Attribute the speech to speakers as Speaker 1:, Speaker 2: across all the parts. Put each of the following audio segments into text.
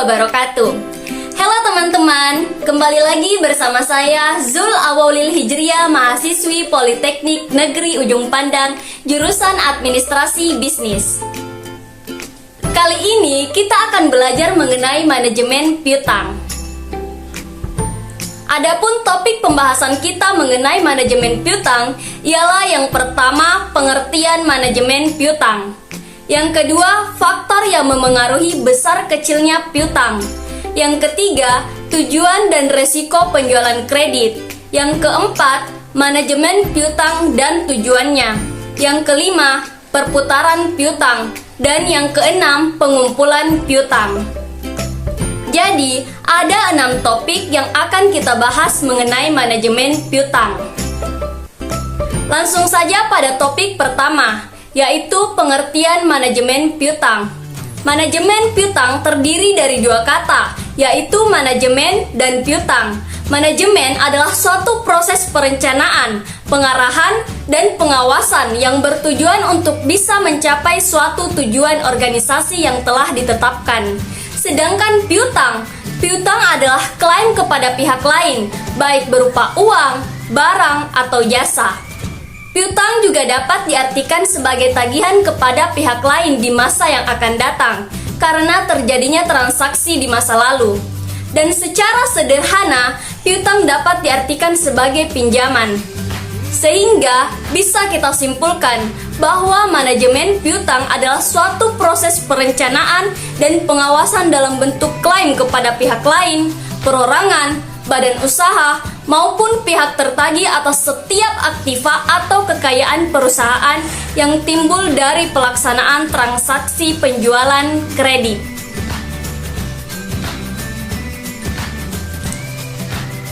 Speaker 1: wabarakatuh. Halo teman-teman, kembali lagi bersama saya Zul Awalil Hijriah, mahasiswi Politeknik Negeri Ujung Pandang, jurusan Administrasi Bisnis. Kali ini kita akan belajar mengenai manajemen piutang. Adapun topik pembahasan kita mengenai manajemen piutang ialah yang pertama, pengertian manajemen piutang. Yang kedua, faktor yang memengaruhi besar kecilnya piutang. Yang ketiga, tujuan dan resiko penjualan kredit. Yang keempat, manajemen piutang dan tujuannya. Yang kelima, perputaran piutang. Dan yang keenam, pengumpulan piutang. Jadi, ada 6 topik yang akan kita bahas mengenai manajemen piutang. Langsung saja pada topik pertama, yaitu pengertian manajemen piutang. Manajemen piutang terdiri dari 2 kata, yaitu manajemen dan piutang. Manajemen adalah suatu proses perencanaan, pengarahan, dan pengawasan yang bertujuan untuk bisa mencapai suatu tujuan organisasi yang telah ditetapkan. Sedangkan piutang adalah klaim kepada pihak lain, baik berupa uang, barang, atau jasa. Piutang juga dapat diartikan sebagai tagihan kepada pihak lain di masa yang akan datang, karena terjadinya transaksi di masa lalu. Dan secara sederhana, piutang dapat diartikan sebagai pinjaman. Sehingga bisa kita simpulkan bahwa manajemen piutang adalah suatu proses perencanaan dan pengawasan dalam bentuk klaim kepada pihak lain, perorangan, badan usaha, maupun pihak tertagih atas setiap aktiva atau kekayaan perusahaan yang timbul dari pelaksanaan transaksi penjualan kredit.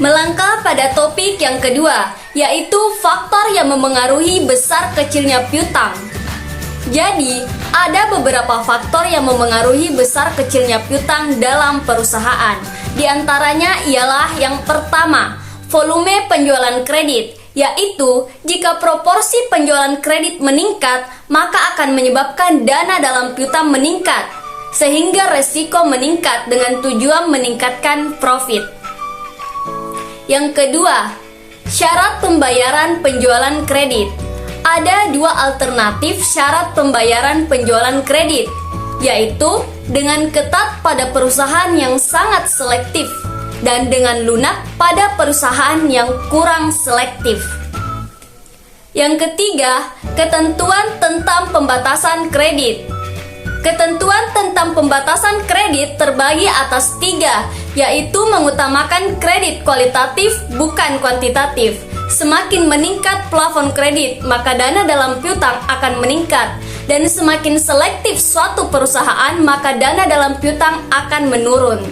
Speaker 1: Melangkah pada topik yang kedua, yaitu faktor yang memengaruhi besar kecilnya piutang. Jadi, ada beberapa faktor yang memengaruhi besar kecilnya piutang dalam perusahaan. Di antaranya ialah yang pertama, volume penjualan kredit, yaitu jika proporsi penjualan kredit meningkat, maka akan menyebabkan dana dalam piutang meningkat, sehingga resiko meningkat dengan tujuan meningkatkan profit. Yang kedua, syarat pembayaran penjualan kredit. Ada 2 alternatif syarat pembayaran penjualan kredit, yaitu dengan ketat pada perusahaan yang sangat selektif dan dengan lunak pada perusahaan yang kurang selektif. Yang ketiga, ketentuan tentang pembatasan kredit. Ketentuan tentang pembatasan kredit terbagi atas 3, yaitu mengutamakan kredit kualitatif bukan kuantitatif. Semakin meningkat plafon kredit, maka dana dalam piutang akan meningkat. Dan semakin selektif suatu perusahaan, maka dana dalam piutang akan menurun.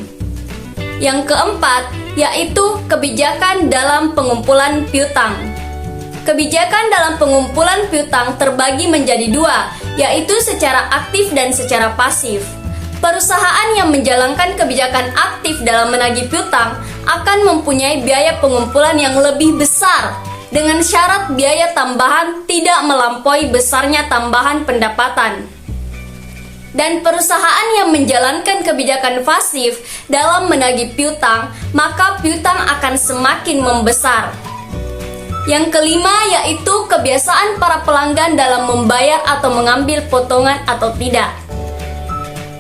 Speaker 1: Yang keempat, yaitu kebijakan dalam pengumpulan piutang. Kebijakan dalam pengumpulan piutang terbagi menjadi 2, yaitu secara aktif dan secara pasif. Perusahaan yang menjalankan kebijakan aktif dalam menagih piutang akan mempunyai biaya pengumpulan yang lebih besar, dengan syarat biaya tambahan tidak melampaui besarnya tambahan pendapatan. Dan perusahaan yang menjalankan kebijakan pasif dalam menagih piutang, maka piutang akan semakin membesar. Yang kelima, yaitu kebiasaan para pelanggan dalam membayar atau mengambil potongan atau tidak.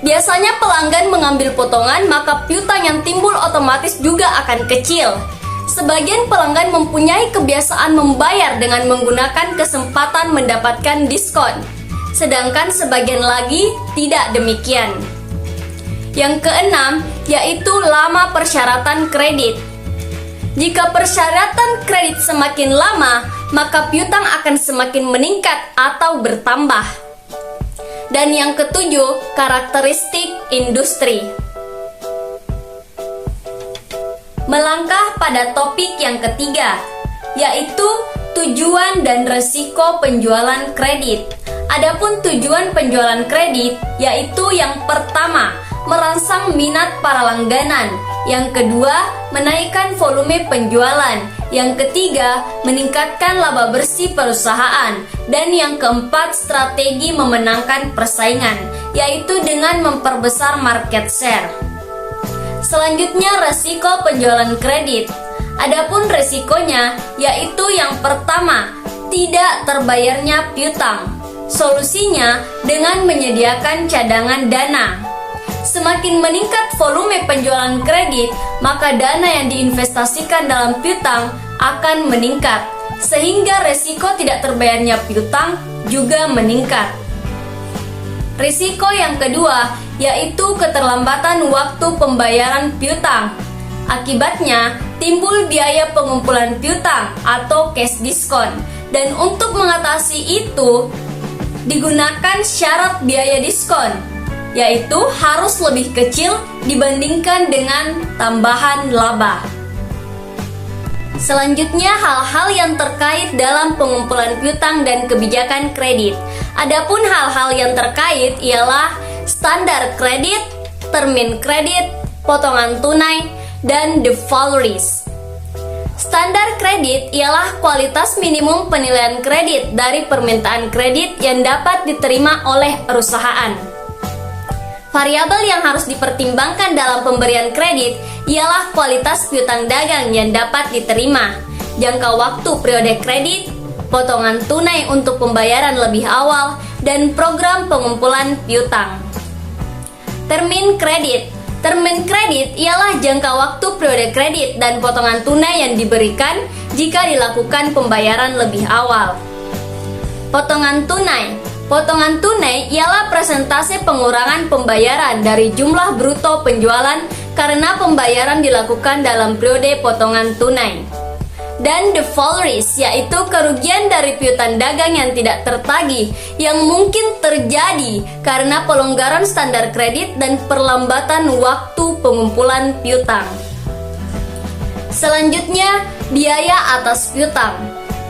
Speaker 1: Biasanya pelanggan mengambil potongan, maka piutang yang timbul otomatis juga akan kecil. Sebagian pelanggan mempunyai kebiasaan membayar dengan menggunakan kesempatan mendapatkan diskon, sedangkan sebagian lagi tidak demikian. Yang keenam, yaitu lama persyaratan kredit. Jika persyaratan kredit semakin lama, maka piutang akan semakin meningkat atau bertambah. Dan yang ketujuh, karakteristik industri. Melangkah pada topik yang ketiga, yaitu tujuan dan resiko penjualan kredit. Adapun tujuan penjualan kredit, yaitu yang pertama, merangsang minat para langganan. Yang kedua, menaikkan volume penjualan. Yang ketiga, meningkatkan laba bersih perusahaan. Dan yang keempat, strategi memenangkan persaingan, yaitu dengan memperbesar market share. Selanjutnya resiko penjualan kredit. Adapun resikonya yaitu yang pertama, tidak terbayarnya piutang. Solusinya dengan menyediakan cadangan dana. Semakin meningkat volume penjualan kredit, maka dana yang diinvestasikan dalam piutang akan meningkat, sehingga resiko tidak terbayarnya piutang juga meningkat. Risiko yang kedua yaitu keterlambatan waktu pembayaran piutang. Akibatnya timbul biaya pengumpulan piutang atau cash diskon, dan untuk mengatasi itu digunakan syarat biaya diskon, yaitu harus lebih kecil dibandingkan dengan tambahan laba. Selanjutnya, hal-hal yang terkait dalam pengumpulan piutang dan kebijakan kredit. Adapun hal-hal yang terkait ialah standar kredit, termin kredit, potongan tunai, dan default. Standar kredit ialah kualitas minimum penilaian kredit dari permintaan kredit yang dapat diterima oleh perusahaan. Variabel yang harus dipertimbangkan dalam pemberian kredit ialah kualitas piutang dagang yang dapat diterima, jangka waktu periode kredit, potongan tunai untuk pembayaran lebih awal, dan program pengumpulan piutang. Termin kredit. Termin kredit ialah jangka waktu periode kredit dan potongan tunai yang diberikan jika dilakukan pembayaran lebih awal. Potongan tunai. Potongan tunai ialah persentase pengurangan pembayaran dari jumlah bruto penjualan karena pembayaran dilakukan dalam periode potongan tunai. Dan default risk, yaitu kerugian dari piutang dagang yang tidak tertagih yang mungkin terjadi karena pelonggaran standar kredit dan perlambatan waktu pengumpulan piutang. Selanjutnya, biaya atas piutang.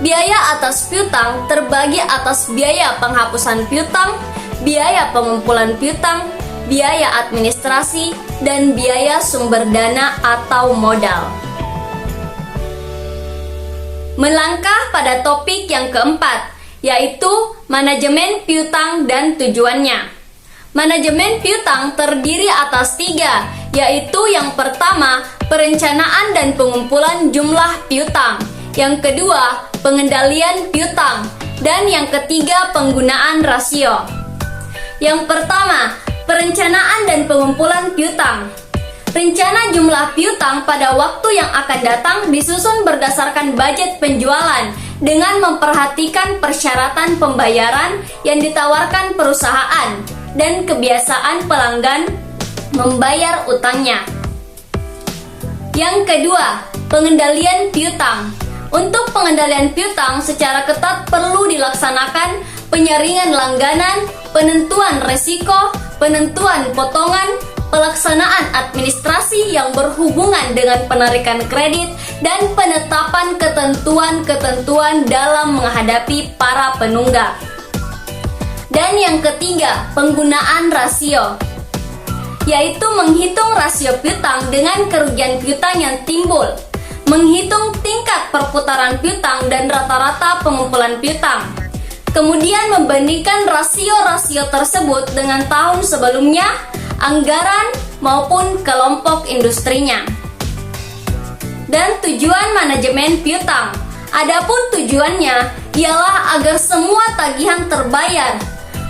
Speaker 1: Biaya atas piutang terbagi atas biaya penghapusan piutang, biaya pengumpulan piutang, biaya administrasi, dan biaya sumber dana atau modal. Melangkah pada topik yang keempat, yaitu manajemen piutang dan tujuannya. Manajemen piutang terdiri atas 3, yaitu yang pertama, perencanaan dan pengumpulan jumlah piutang. Yang kedua, pengendalian piutang. Dan yang ketiga, penggunaan rasio. Yang pertama, perencanaan dan pengumpulan piutang. Rencana jumlah piutang pada waktu yang akan datang disusun berdasarkan budget penjualan dengan memperhatikan persyaratan pembayaran yang ditawarkan perusahaan dan kebiasaan pelanggan membayar utangnya. Yang kedua, pengendalian piutang. Untuk pengendalian piutang secara ketat perlu dilaksanakan penyaringan langganan, penentuan resiko, penentuan potongan, pelaksanaan administrasi yang berhubungan dengan penarikan kredit, dan penetapan ketentuan-ketentuan dalam menghadapi para penunggak. Dan yang ketiga, penggunaan rasio, yaitu menghitung rasio piutang dengan kerugian piutang yang timbul, menghitung tingkat perputaran piutang dan rata-rata pengumpulan piutang, kemudian membandingkan rasio-rasio tersebut dengan tahun sebelumnya, anggaran maupun kelompok industrinya. Dan tujuan manajemen piutang. Adapun tujuannya ialah agar semua tagihan terbayar,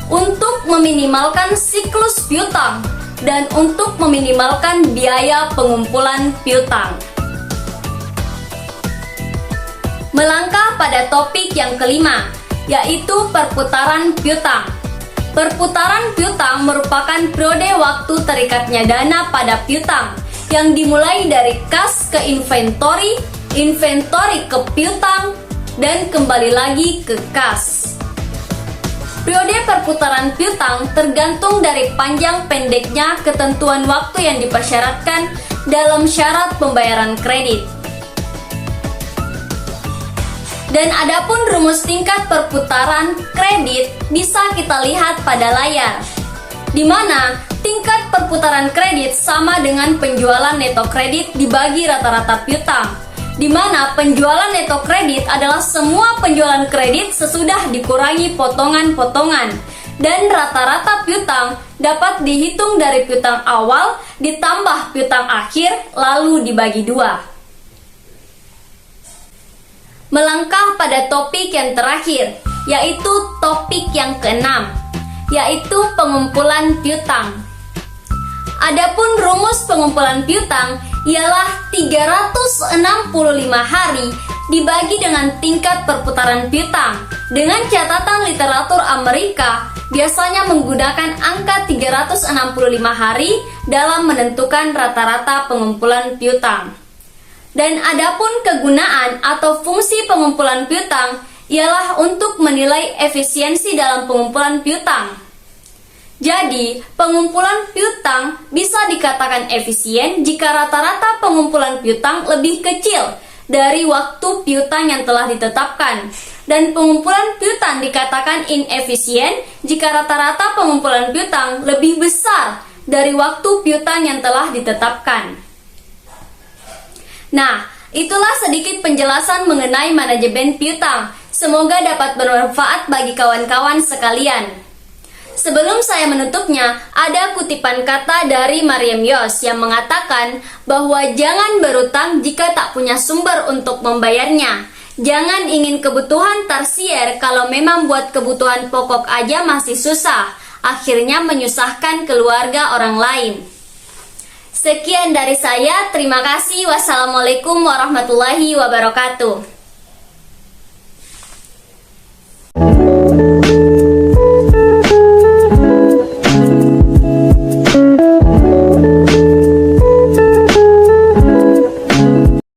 Speaker 1: untuk meminimalkan siklus piutang, dan untuk meminimalkan biaya pengumpulan piutang. Melangkah pada topik yang kelima, yaitu perputaran piutang. Perputaran piutang merupakan periode waktu terikatnya dana pada piutang yang dimulai dari kas ke inventory, inventory ke piutang, dan kembali lagi ke kas. Periode perputaran piutang tergantung dari panjang pendeknya ketentuan waktu yang dipersyaratkan dalam syarat pembayaran kredit. Dan adapun rumus tingkat perputaran kredit bisa kita lihat pada layar, di mana tingkat perputaran kredit sama dengan penjualan neto kredit dibagi rata-rata piutang, di mana penjualan neto kredit adalah semua penjualan kredit sesudah dikurangi potongan-potongan, dan rata-rata piutang dapat dihitung dari piutang awal ditambah piutang akhir lalu dibagi 2. Melangkah pada topik yang terakhir, yaitu topik yang keenam, yaitu pengumpulan piutang. Adapun rumus pengumpulan piutang ialah 365 hari dibagi dengan tingkat perputaran piutang. Dengan catatan literatur Amerika biasanya menggunakan angka 365 hari dalam menentukan rata-rata pengumpulan piutang. Dan adapun kegunaan atau fungsi pengumpulan piutang ialah untuk menilai efisiensi dalam pengumpulan piutang. Jadi, pengumpulan piutang bisa dikatakan efisien jika rata-rata pengumpulan piutang lebih kecil dari waktu piutang yang telah ditetapkan. Dan pengumpulan piutang dikatakan inefisien jika rata-rata pengumpulan piutang lebih besar dari waktu piutang yang telah ditetapkan. Nah, itulah sedikit penjelasan mengenai manajemen piutang. Semoga dapat bermanfaat bagi kawan-kawan sekalian. Sebelum saya menutupnya, ada kutipan kata dari Mariam Yos yang mengatakan bahwa jangan berutang jika tak punya sumber untuk membayarnya. Jangan ingin kebutuhan tersier kalau memang buat kebutuhan pokok aja masih susah, akhirnya menyusahkan keluarga orang lain. Sekian dari saya, terima kasih. Wassalamualaikum warahmatullahi wabarakatuh.